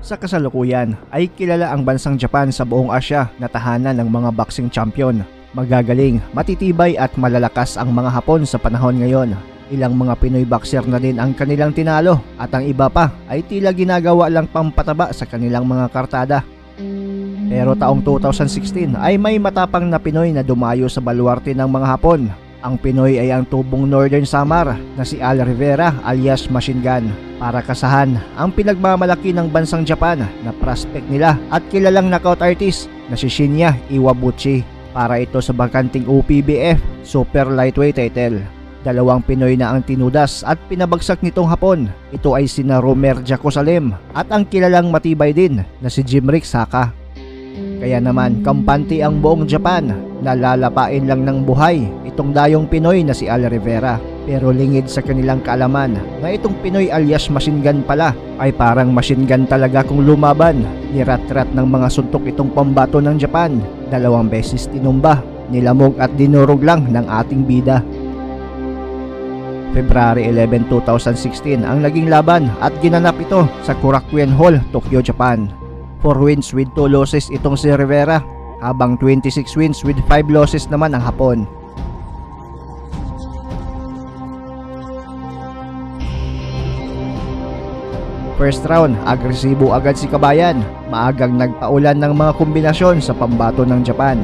Sa kasalukuyan ay kilala ang bansang Japan sa buong Asya na tahanan ng mga boxing champion. Magagaling, matitibay at malalakas ang mga Hapon sa panahon ngayon. Ilang mga Pinoy boxer na din ang kanilang tinalo at ang iba pa ay tila ginagawa lang pampataba sa kanilang mga kartada. Pero taong 2016 ay may matapang na Pinoy na dumayo sa baluarte ng mga Hapon. Ang Pinoy ay ang tubong Northern Samar na si Al Rivera alias Machine Gun para kasahan ang pinagmamalaki ng bansang Japan na prospect nila at kilalang knockout artist na si Shinya Iwabuchi para ito sa bakanting OPBF Super Lightweight title. Dalawang Pinoy na ang tinudas at pinabagsak nitong Hapon. Ito ay sina Romer Jacosalem at ang kilalang matibay din na si Jimrick Saka. Kaya naman kampante ang buong Japan na lalapain lang ng buhay itong dayong Pinoy na si Al Rivera. Pero lingid sa kanilang kaalaman na itong Pinoy alias Machine Gun pala ay parang machine gun talaga kung lumaban. Nirat-rat ng mga suntok itong pambato ng Japan. 2 beses tinumba, nilamog at dinurog lang ng ating bida. February 11, 2016 ang naging laban at ginanap ito sa Korakuen Hall, Tokyo, Japan. 4 wins with 2 losses itong si Rivera, habang 26 wins with 5 losses naman ang Hapon. First round, agresibo agad si Kabayan, maagang nagpaulan ng mga kombinasyon sa pambato ng Japan.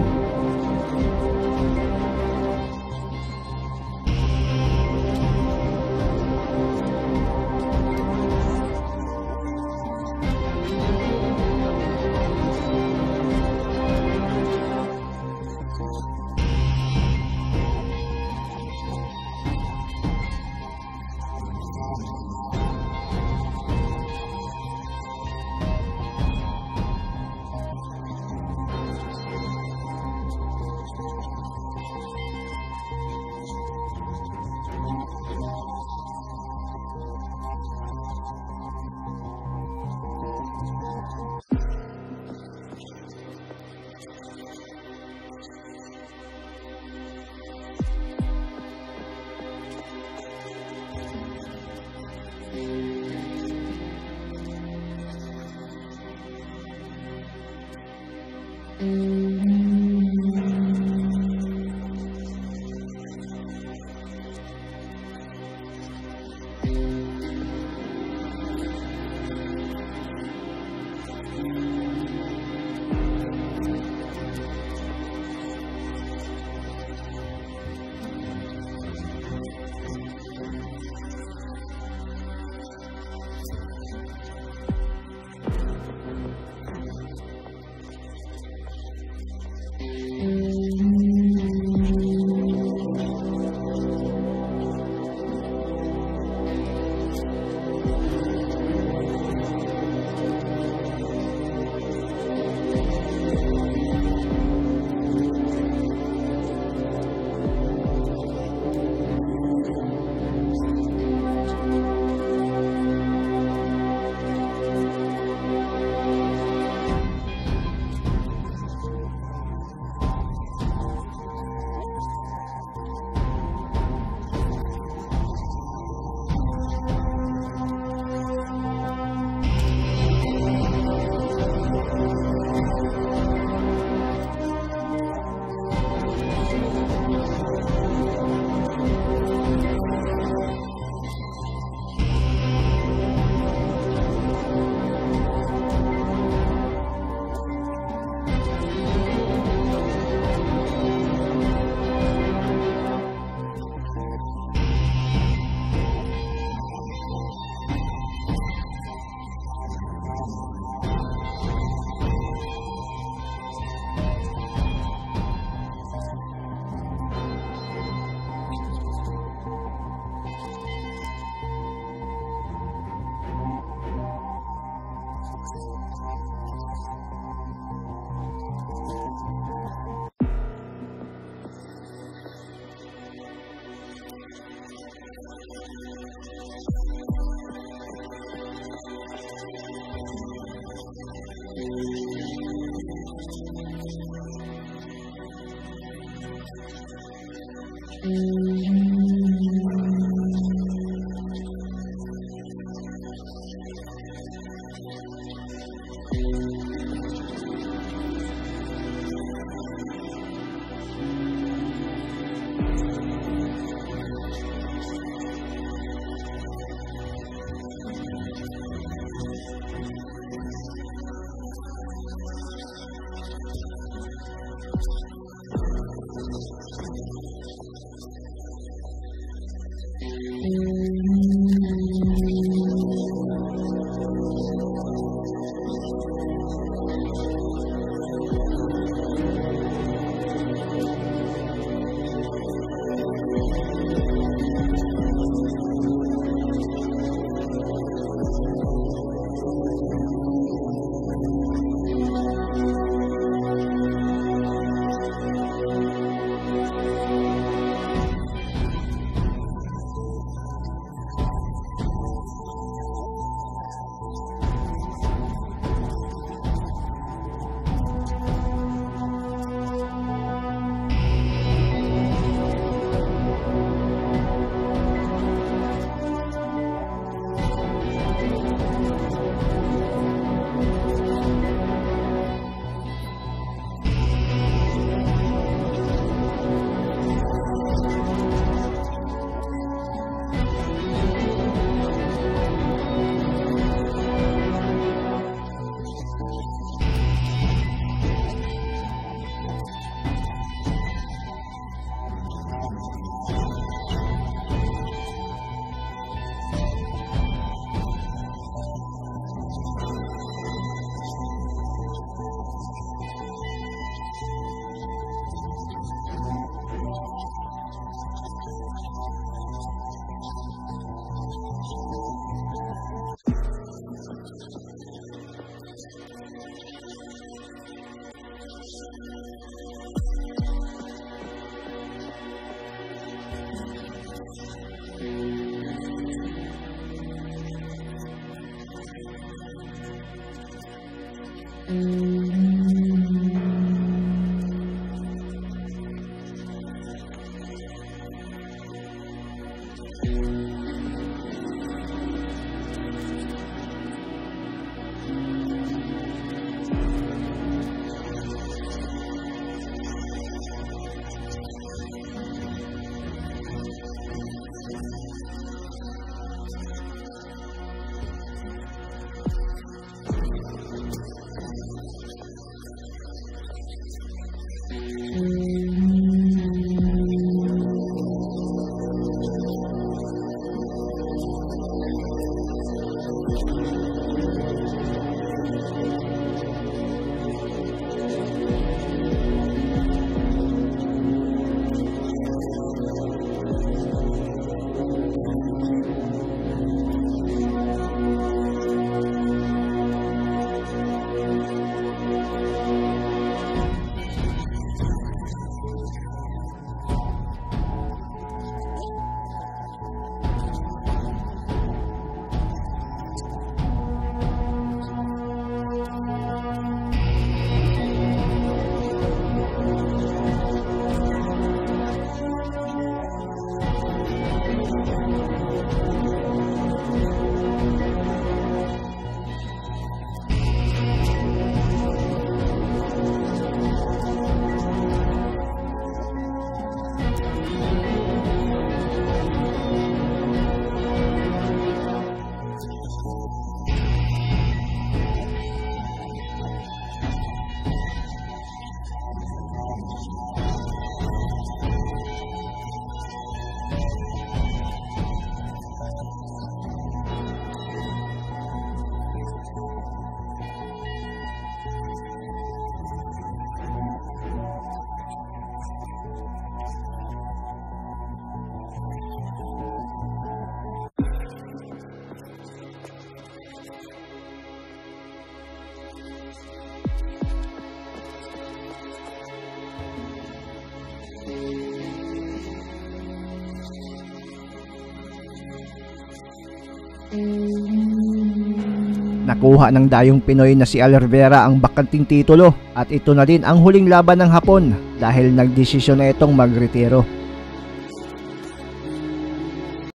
Nakuha ng dayong Pinoy na si Al Rivera ang bakanting titulo at ito na din ang huling laban ng Hapon dahil nagdesisyon na itong magretiro.